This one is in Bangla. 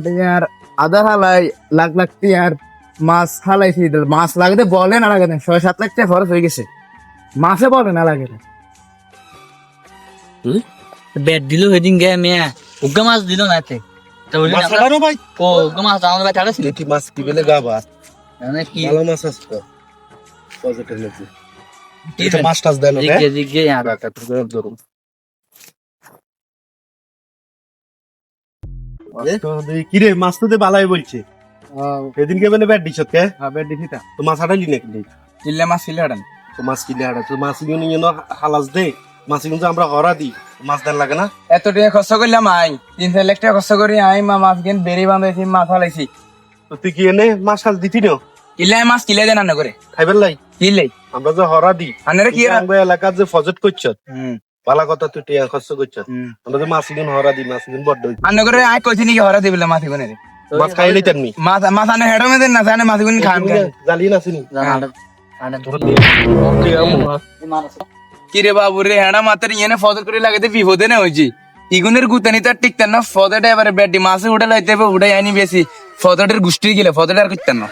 টিয়ার আধা হালাই লাখ লাখ টিয়ার মাছ হালাইছি মাছ লাগতে বলে না লাগে না 6-7 লাখ টাকা খরচ হয়ে গেছে মাছে বলে না লাগে না ব্যাট দিল সেদিন গে মিয়া উগ্গা মাছ দিল না তে তো ওই মাছ ছাড়ানো ভাই ও উগ্গা মাছ আমাদের ভাই ছাড়াছিল দেখি মাছ কি বেলে গাবা মানে কি ভালো মাছ আছে তো পজিটিভ নাকি এটা মাছ টাছ দেন ওকে দিকে আর ধরুন কি রে মাছ তো বালাই বলছে সেদিনকে মানে ব্যাট দিছ কে হবে দিছিতা তো মাছ হাঁটালি নাকি চিল্লে মাছ চিল্লে হাডান তো মাছ কিনে হাঁটা তো মাছ কিনে নিয়ে হালাস দে মাছ কিন্তু আমরা হরা দিই মাছ দেন লাগে না এত টাকা খরচ করলাম আই 3-4 লাখ টাকা খরচ করি আই মাছ কিন বেরি বাঁধাইছি মাছ হালাইছি তো তুই কি এনে মাছ হাল দিতি না কিল্লাই মাছ কিলে দেন না করে খাইবার লাই কিল্লাই আমরা যে হরা দিই আনারে কি আমরা এলাকার যে ফজত করছ হুম ভালো কথা তুই টিয়া খরচ করছ আমরা যে মাছ কিনে হরা দিই মাছ কিনে বড় হইছে আন্না করে আই কইছি নাকি হরা দিবিলা মাছ কোনে মাছ খাইলেই তেমনি মাছ মাছ আনে হেডো মেদেন না জানে মাছ কোন খান জ্বালিয়ে না চিনি কি রে বাবু রে হেডা মাতের ইয়েনে ফজল করে লাগাতে বিপদে না হইছি ইগুনের গুতানি তার টিকতেন না ফজলটা এবারে বেডি মাছে উঠে লাইতে উঠাই আনি বেশি ফজলের গুষ্টি গেলে ফজল আর করতেন না